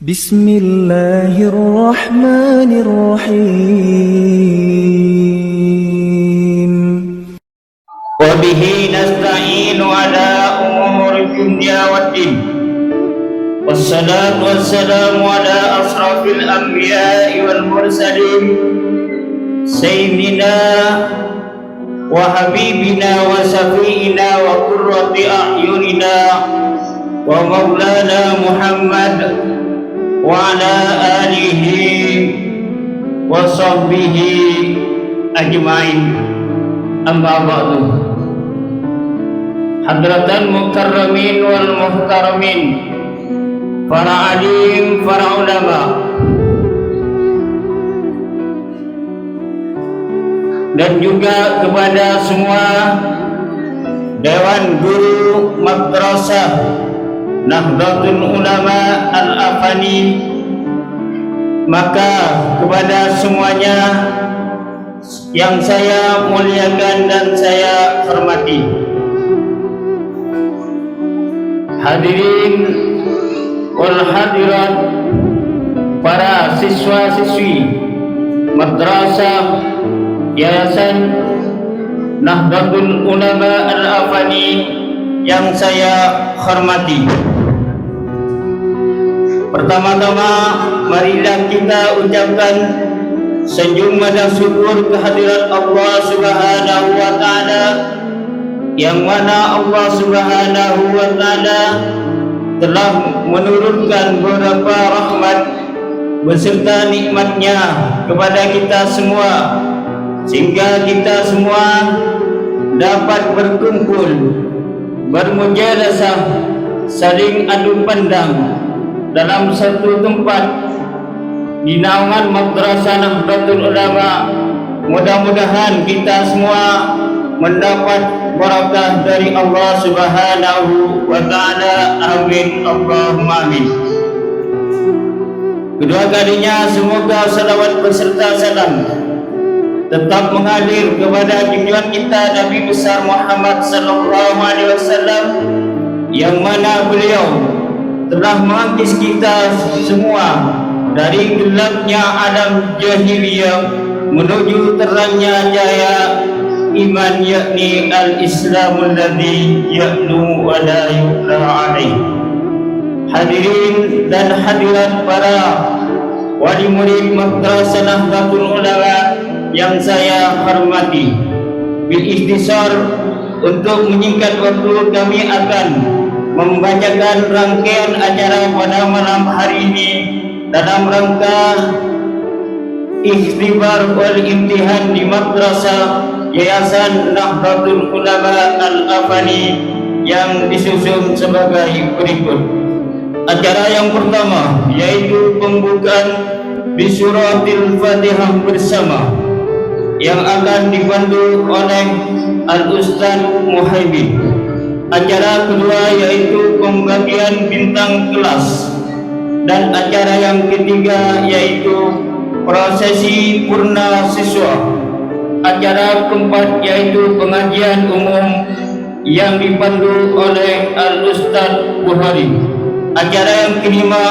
بسم الله الرحمن الرحيم وبه نستعين على أمور الدنيا والدين والصلاة والسلام على أشرف الأنبياء والمرسلين سيدنا وحبيبنا وشفيعنا وقرة أعيننا ومولانا محمد وعلى آله وصحبه أجمعين. أما بعد، hadratan mukarramin wal muhtaramin, para alim, para ulama, dan juga kepada semua Dewan Guru Madrasah Nahdlatul Ulama Al-Afani, maka kepada semuanya yang saya muliakan dan saya hormati, hadirin wal hadirat, para siswa-siswi Madrasah Yayasan Nahdlatul Ulama Al-Afani yang saya hormati. Pertama-tama, marilah kita ucapkan sejumlah dan syukur kehadirat Allah Subhanahu wa Ta'ala, yang mana Allah Subhanahu wa Ta'ala telah menurunkan beberapa rahmat beserta nikmatnya kepada kita semua, sehingga kita semua dapat berkumpul, bermujalasah, saling adu pandang dalam satu tempat di naungan Madrasah Nahdlatul Ulama. Mudah-mudahan kita semua mendapat barakah dari Allah Subhanahu wa Ta'ala. Amin, Allahumma amin. Kedua kalinya semoga salawat beserta salam tetap mengalir kepada junjungan kita Nabi besar Muhammad sallallahu alaihi wasallam, yang mana beliau telah mengangkis kita semua dari gelapnya alam jahiliyah menuju terangnya jaya iman, yakni al-Islamul ladzi ya'lu wa la yu'la alaih. Hadirin dan hadirat, para wali murid Madrasah Nahdlatul Ulama yang saya hormati, bil ikhtisar, untuk menyingkat waktu, kami akan membacakan rangkaian acara pada malam hari ini dalam rangka ikhtibar wal imtihan di Madrasah Yayasan Nahdlatul Ulama Al-Afani yang disusun sebagai berikut. Acara yang pertama yaitu pembukaan bisuratil Fatihah bersama yang akan dibantu oleh Al-Ustaz Muhaimin. Acara kedua yaitu pembagian bintang kelas, dan acara yang ketiga yaitu prosesi purna siswa. Acara keempat yaitu pengajian umum yang dipandu oleh Al-Ustaz Buhari. Acara yang kelima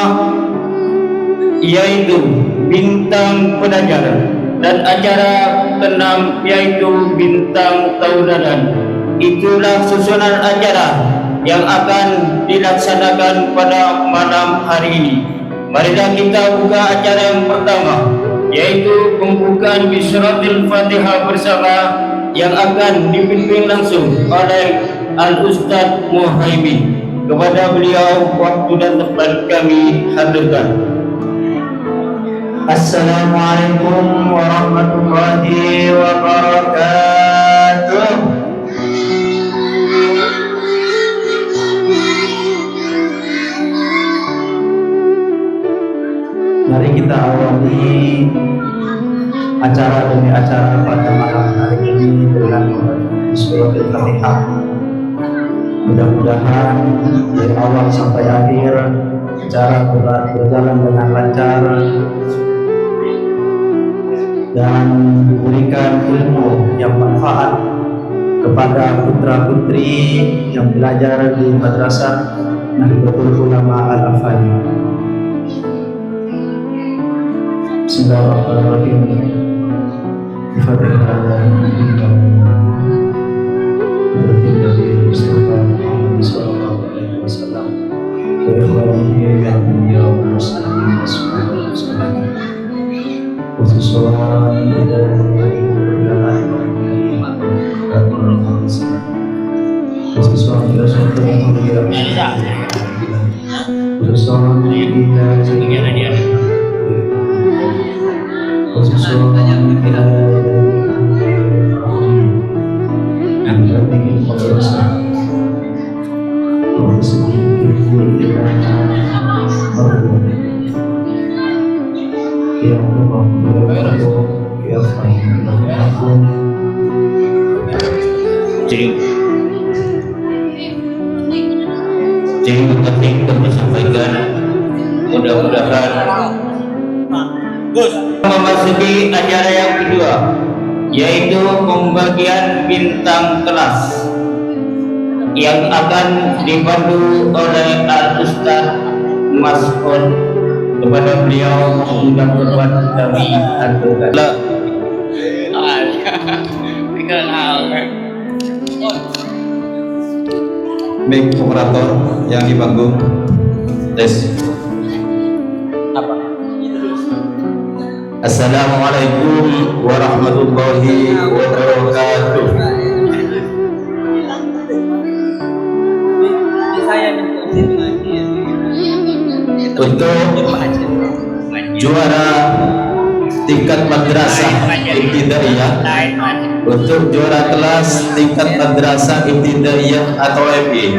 yaitu bintang pelajar, dan acara keenam yaitu bintang tauladan. Itulah susunan acara yang akan dilaksanakan pada malam hari ini. Marilah kita buka acara yang pertama, yaitu pembukaan bisuratil Fatihah bersama yang akan dipimpin langsung oleh Al-Ustaz Muhaimin. Kepada beliau waktu dan tempat kami haturkan. Assalamualaikum warahmatullahi wabarakatuh. Mari kita awali acara demi acara pada malam hari ini dengan membaca suratul Fatihah. Mudah-mudahan dari awal sampai akhir acara berjalan dengan lancar dan diberikan ilmu yang manfaat kepada putra-putri yang belajar di Madrasah Nahdlatul Ulama Al-Afani. Bismillahirrahmanirrahim. Al-Fatihah. Nabi Mustafa Muhammad sallallahu alaihi wasallam. Wa ikhwanihi wa anbiya wa muslimin wasallam. Khususan Jadi penting kami sampaikan, mudah-mudahan memasuki acara yang kedua, yaitu pembagian bintang kelas yang akan dipandu oleh Al-Ustaz Mas'ud. Kepada beliau sudah berbuat kami aturkan. Mic operator yang di panggung tes. Assalamualaikum warahmatullahi wabarakatuh. Untuk juara tingkat madrasah ibtidaiyah, untuk juara kelas tingkat madrasah ibtidaiyah atau MI,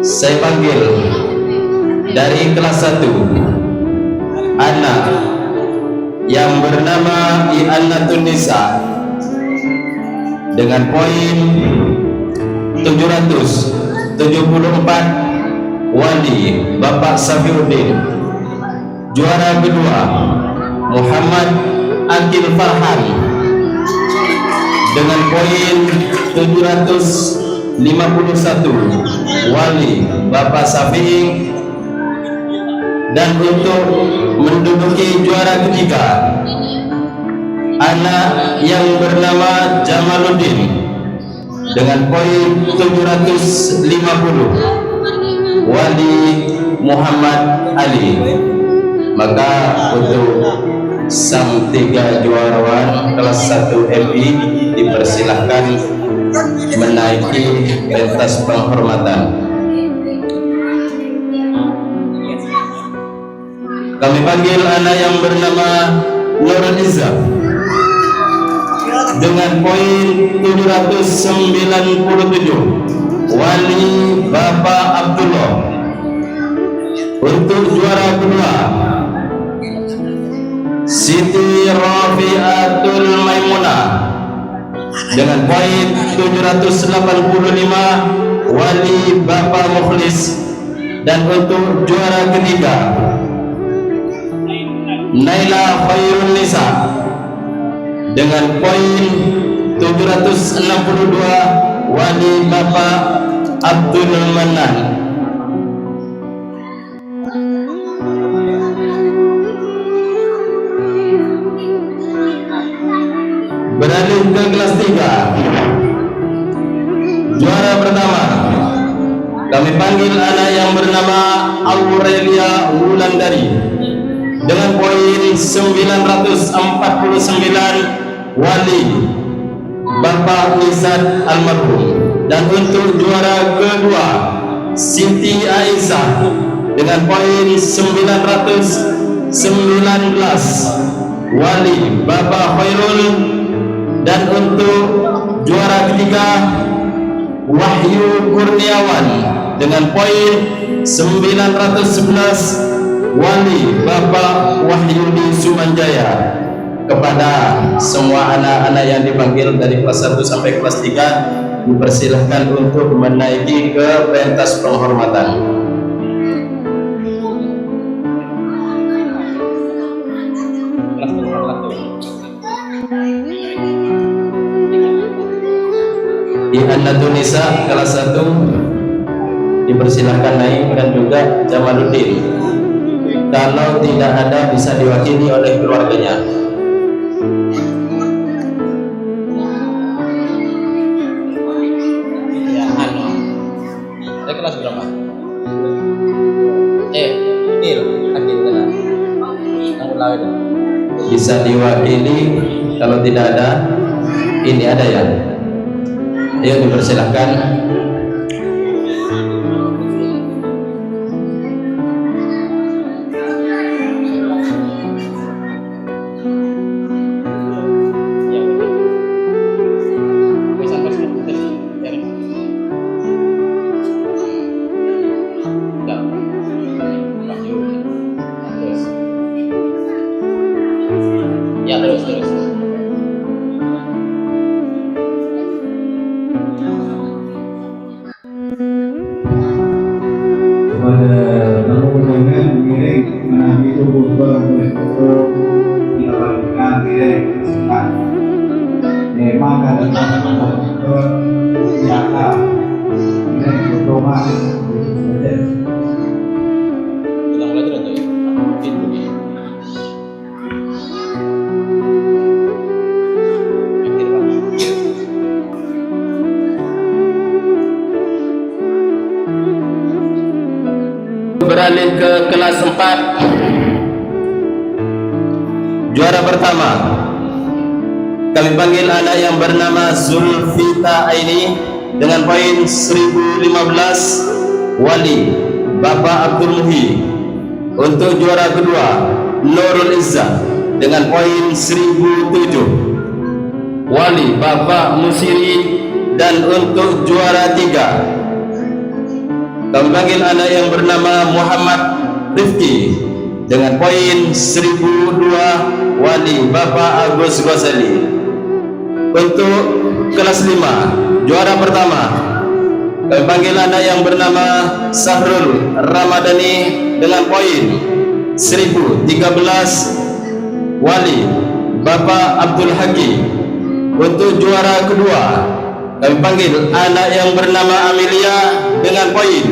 saya panggil dari kelas 1 anak yang bernama I'annatun Nisa dengan poin 774, Wali Bapak Safiuddin. Juara kedua Muhammad Akil Farhan dengan poin 751, Wali Bapak Safi'i. Dan untuk menduduki juara ketiga, anak yang bernama Jamaluddin dengan poin 750, Wali Muhammad Ali. Maka untuk sang 3 juarawan kelas 1 MI dipersilahkan menaiki pentas penghormatan. Kami panggil anak yang bernama Nurul Izzah dengan poin 797, Wali Bapak Abdullah. Untuk juara kedua, Siti Rafiatul Maimunah dengan poin 785, Wali Bapak Mukhlis. Dan untuk juara ketiga, Naila Khairun Nisa dengan poin 762, Wali Bapak Abdul Manan. Beralih ke kelas 3. Juara pertama, kami panggil anak yang bernama Aurelia Wulandari dengan poin 949, Wali Bapak Nizat Almarhum. Dan untuk juara kedua, Siti Aisyah dengan poin 919, Wali Bapak Khairul. Dan untuk juara ketiga, Wahyu Kurniawan dengan poin 911, Wali Bapak Wahyudi Sumanjaya. Kepada semua anak-anak yang dipanggil dari kelas 1 sampai kelas 3 dipersilahkan untuk menaiki ke pentas penghormatan. I'annatun Nisa kelas 1 dipersilahkan naik, dan juga Jamaluddin. kalau tidak ada bisa diwakili oleh keluarganya. Ya, ada kelas berapa? Bisa diwakili kalau tidak ada. Ini ada ya. Ayo dipersilahkan. Ya, terus. Kepada tamu undangan miring menanti tubuh berbentuk dilakukan miring sekat. Memang ada teman-teman siapa miring berdoa Kita mulai terus ya. Beralih ke kelas 4. Juara pertama kami panggil anak yang bernama Zulfita Aini dengan poin 1015, Wali Bapak Abdul Muhi. Untuk juara kedua Nurul Izzah dengan poin 1007, Wali Bapak Musiri. Dan untuk juara 3 kami panggil anak yang bernama Muhammad Rifki dengan poin 1002, Wali Bapak Agus Ghazali. Untuk kelas 5 juara pertama kami panggil anak yang bernama Sahrul Ramadhani dengan poin 1013, Wali Bapak Abdul Haki. Untuk juara kedua kami panggil anak yang bernama Amelia dengan poin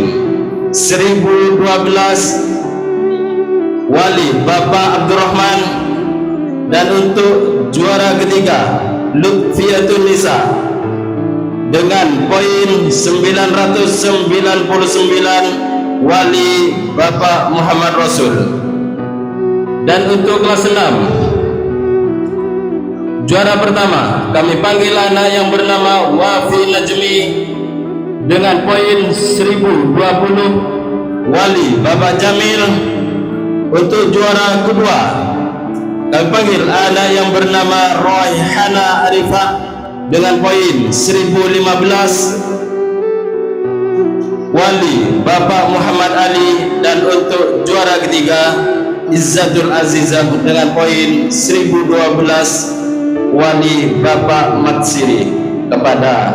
1012, Wali Bapak Abdurrahman. Dan untuk juara ketiga Lutfiatun Nisa dengan poin 999, Wali Bapak Muhammad Rasul. Dan untuk kelas 6 juara pertama kami panggil anak yang bernama Wafi Najmi dengan poin 1020, Wali Bapak Jamil. Untuk juara kedua kami panggil anak yang bernama Royhana Arifah dengan poin 1015, Wali Bapak Muhammad Ali. Dan untuk juara ketiga Izzatul Azizah dengan poin 1012, Wali Bapak Matsiri. Kepada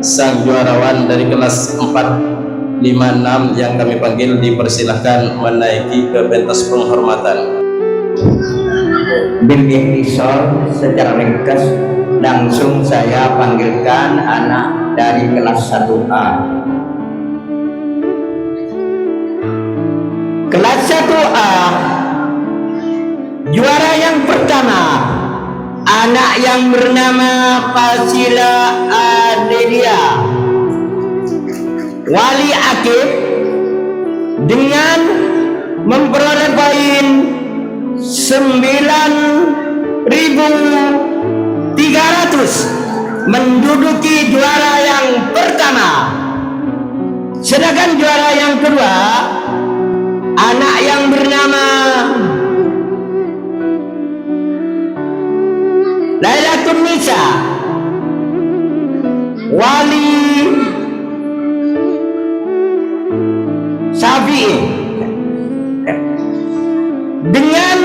sang juarawan dari kelas 4, 5, 6 yang kami panggil dipersilahkan menaiki ke pentas penghormatan. Bimbing Isol secara ringkas langsung saya panggilkan anak dari kelas 1A. Kelas 1A juara yang pertama anak yang bernama Fasila Adelia, Wali Akib, dengan memperoleh poin 9.300 menduduki juara yang pertama. Sedangkan juara yang kedua anak yang bernama Lailatul Nisa, Wali Syafi'i, dengan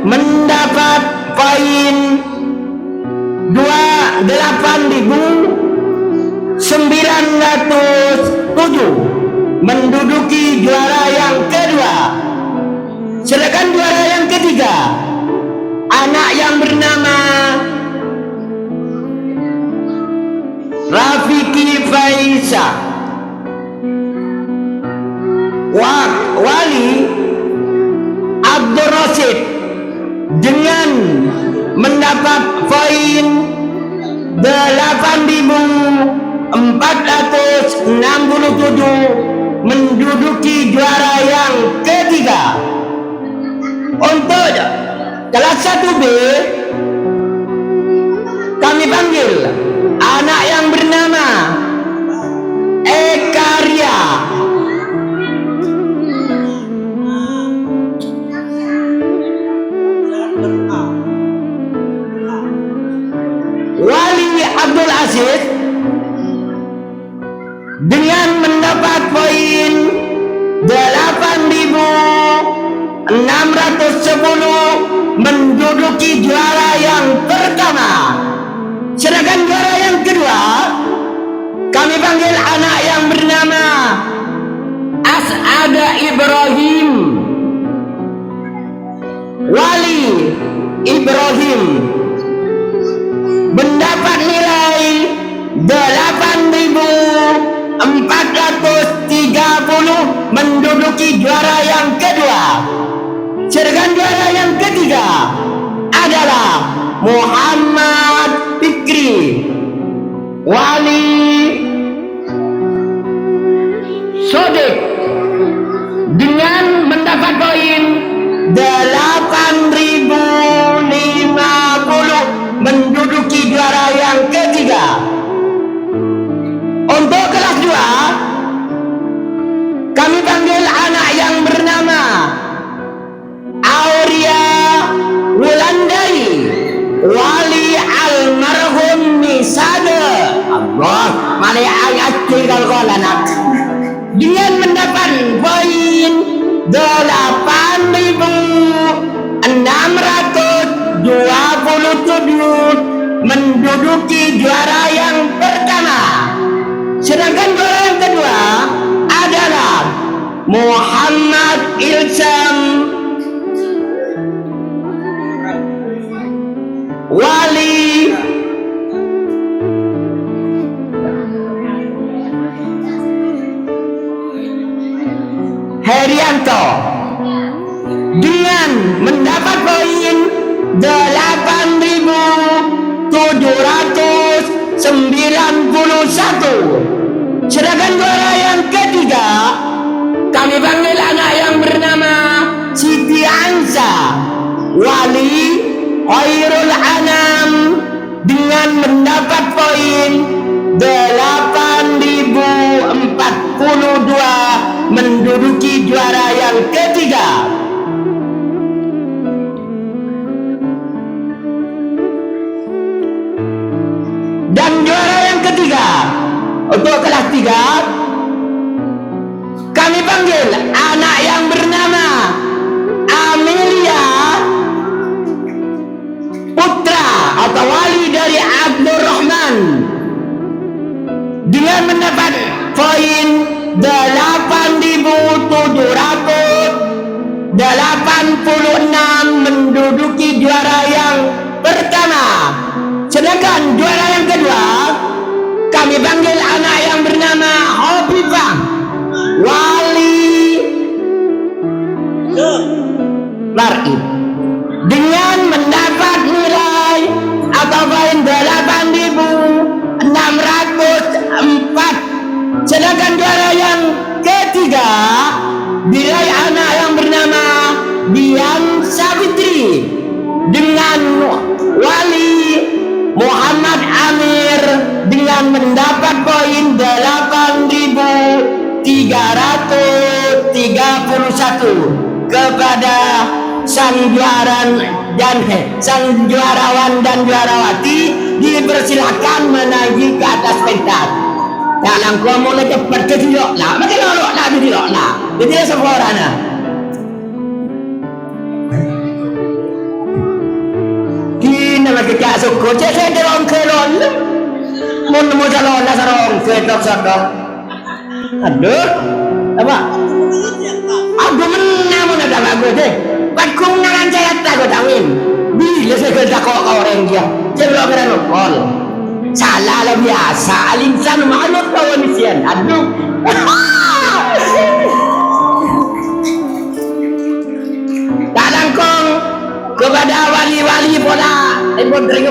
mendapat poin 28.907 menduduki juara yang kedua. Sedangkan juara yang ketiga anak yang bernama Rafiki Faisa, Wali Abdul Rashid dengan mendapat poin 8.467 menduduki juara yang ketiga. Untuk kelas 1B kami panggil anak yang bernama Ekaria. Wali Abdul Aziz dengan mendapat poin 8.610 menduduki juara yang pertama. Sedangkan juara yang kedua kami panggil anak yang bernama As'ada Ibrahim. Wali Ibrahim mendapat nilai 8.430 menduduki juara yang kedua. Sedangkan juara yang ketiga adalah Muhammad Fikri, Wali Sodik dengan mendapat poin 8.050 menduduki juara yang ketiga. Untuk kelas 2 kami panggil anak yang bernama Auria Wulandari, Wali almarhum Misade. Allah, malai ayat kalau anak dengan mendapat poin 8.627 menduduki juara yang pertama. Sedangkan juara yang kedua adalah Muhammad Ilsam, Wali Herianto dengan mendapat poin 8.791. Sedangkan juara yang ketiga kami panggil anak yang bernama Siti Ansa, Wali Khairul Anam dengan mendapat poin 8.042 menduduki juara yang ketiga. Dan juara yang ketiga untuk kelas 3 kami panggil anak yang bernama Amelia Putra atau wali dari Abdul Rahman dengan mendapat poin 8.786 menduduki juara yang pertama. Sedangkan juara yang kedua kami panggil anak yang bernama Hobifah, Wali Marib dengan mendapat nilai atau poin 8.604. Sedangkan juara yang ketiga diraih anak yang bernama Dian Savitri dengan Wali Muhammad Amir dengan mendapat poin 8.331 kepada sang juarawan dan juarawati dipersilakan menaiki ke atas pentas. Dalam kau mulai cepat ke tilok lah, makin lorok lah di tilok lah. Jadi semua orang lah. Kini lagi kasut kocek saya dorong kelon. Mau calon lah sarong ketok. Aduh, apa? Aku menang mana dah aku deh. Bakung nangan saya tak kau tawin. Bila saya kerja kau orang dia, celok kena nopol. Salah lah biasa, alinsan makhluk kawan isian. Aduh. Dalam kepada wali-wali pola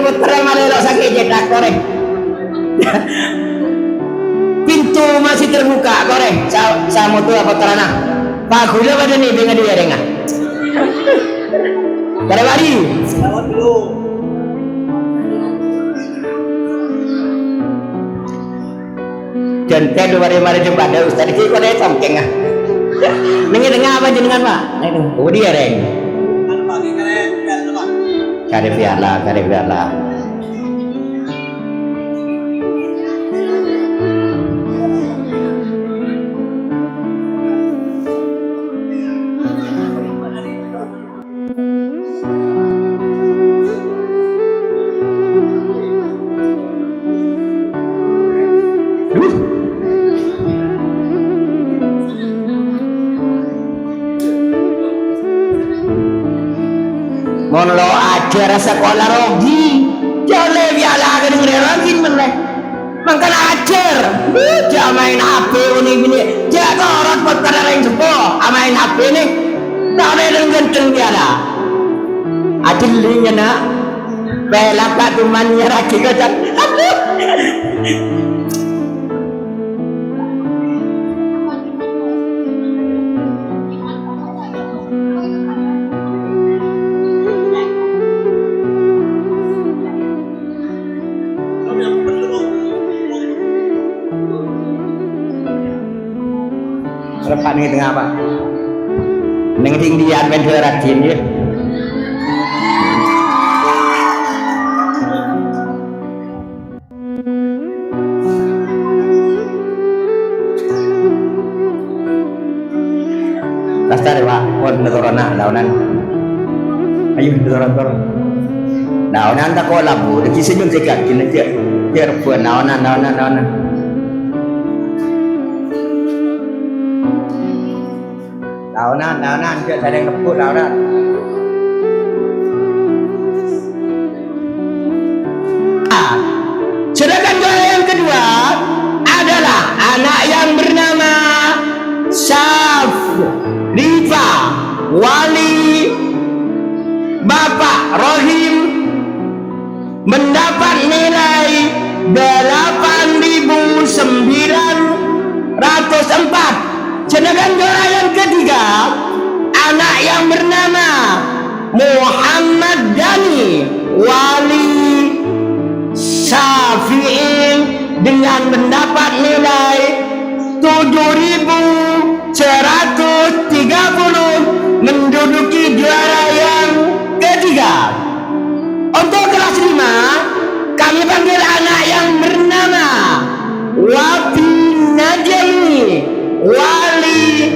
putra malelo sakit cetak korek. Pintu masih terbuka korek. Sama tu apa terana? Pak gula pada ni dengan dia dengar. Pada wali. Selamat dulu. Jangan dua mari jumpa ada Ustaz ki kau dah samkeng ah. Dengar apa jenengan Pak? Oh dia reng. Kare biarlah. Mon lo ajar sekolah rogi, jole biala ke dengar rogi meneh. Mangkal ajar, jangan main HP ini, jangan orang perkara lain sepo, main HP ini, tak ada yang ganteng biala. Adilnya nak, bela pak tumannya lagi kacang. Repan ni tengah apa? Neng tinggi adventure rajin ya. Kasar ya Pak, pon netorona daunan. Ayo netorona. Daunan tak kau labu, deki senyum sekat kini je. Biar pun daunan. Daunan, dia ada yang keput daunan. Sedangkan doa yang kedua adalah anak yang bernama Rifa Wali Bapak Rohim mendapat nilai 8.904. Sedangkan doa yang ketiga anak yang bernama Muhammad Dani Wali Syafi'i dengan mendapat nilai 7.130 menduduki juara yang ketiga. Untuk kelas 5 kami panggil anak yang bernama Wafi Najmi Wali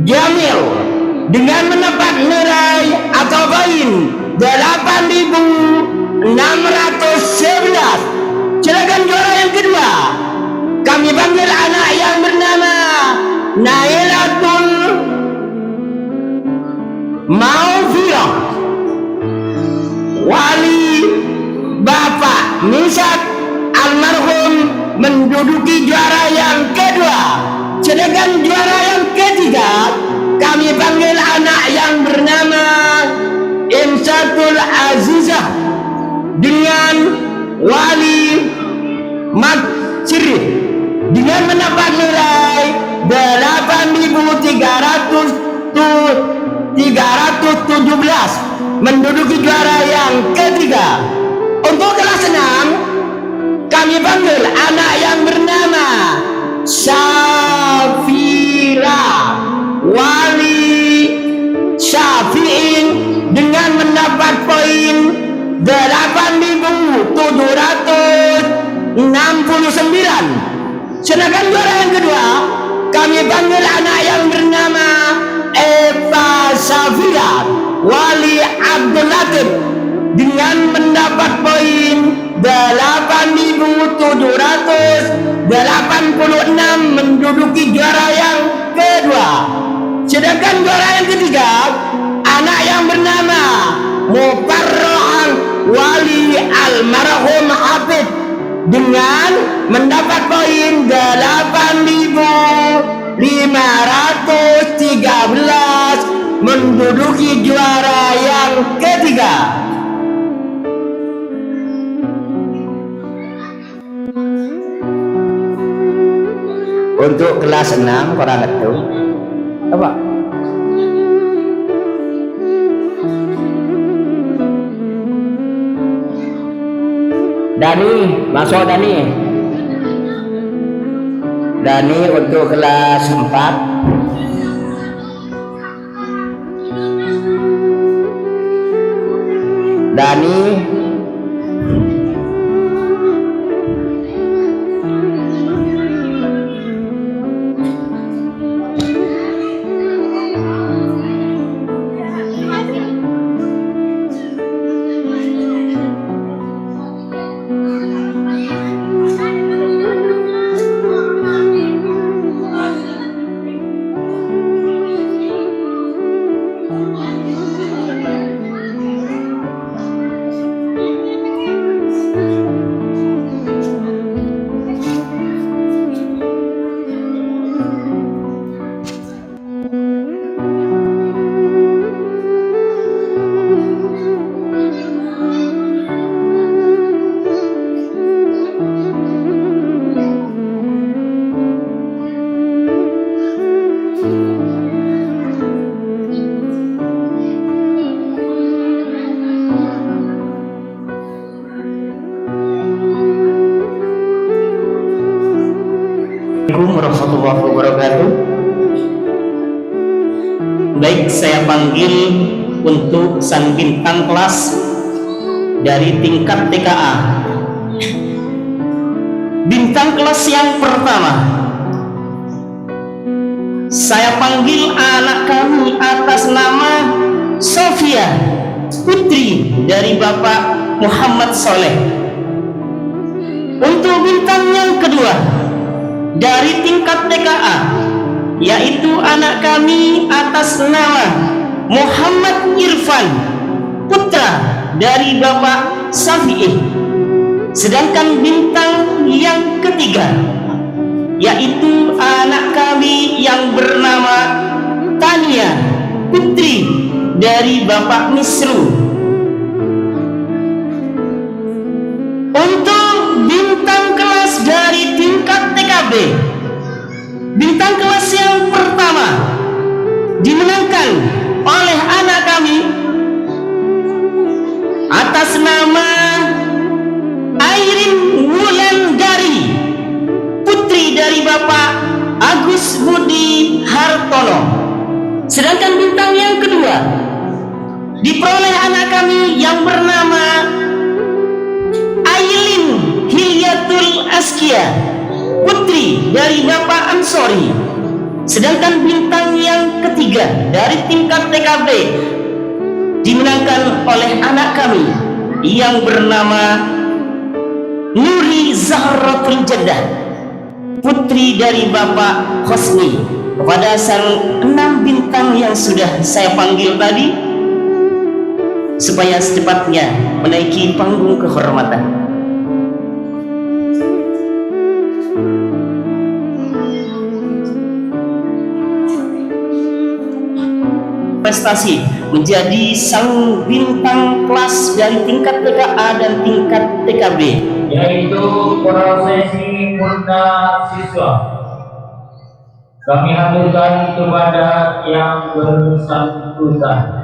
Jamil dengan mendapat nilai atau poin 8.611. Silakan juara yang kedua kami panggil anak yang bernama Nailatul Maufirah Wali Bapak Misat almarhum menduduki juara yang kedua. Sedangkan juara yang ketiga kami panggil anak yang bernama Imsatul Azizah dengan Wali Matsiri dengan mendapat nilai 8.317 menduduki juara yang ketiga. Untuk kelas 6 kami panggil anak yang bernama Safira Wali Syafi'in dengan mendapat poin 8.769. Sedangkan juara yang kedua kami panggil anak yang bernama Eva Safira Wali Abdul Latif dengan mendapat poin 8.786 menduduki juara yang kedua. Sedangkan juara yang ketiga anak yang bernama Mukarrohan Wali almarhum Habib dengan mendapat poin 8.513 menduduki juara yang ketiga. Untuk kelas 6 kurang itu apa? Dani, masuk Dani. Dani untuk kelas 4. Dani. Assalamualaikum warahmatullahi wabarakatuh. Baik, saya panggil untuk sang bintang kelas dari tingkat TKA. Bintang kelas yang pertama, saya panggil anak kami atas nama Sofia, putri dari Bapak Muhammad Soleh. Untuk bintang yang kedua dari tingkat TKA, yaitu anak kami atas nama Muhammad Irfan, putra dari Bapak Safi'i. Sedangkan bintang yang ketiga, yaitu anak kami yang bernama Tania, putri dari Bapak Misru. Untuk bintang kelas dari tingkat TKB, bintang kelas yang pertama dimenangkan oleh anak kami atas nama Airin Wulandari, putri dari Bapak Agus Budi Hartono. Sedangkan bintang yang kedua diperoleh anak kami yang bernama Ailin Hilyatul Askia, putri dari Bapak Ansori. Sedangkan bintang yang ketiga dari tingkat TKB dimenangkan oleh anak kami yang bernama Nuri Zahratul Jeddah, putri dari Bapak Hosni. Kepada sang 6 bintang yang sudah saya panggil tadi, supaya secepatnya menaiki panggung kehormatan. Prestasi menjadi sang bintang kelas dari tingkat TKA dan tingkat TKB, yaitu prosesi murna siswa. Kami haturkan kepada yang bersangkutan.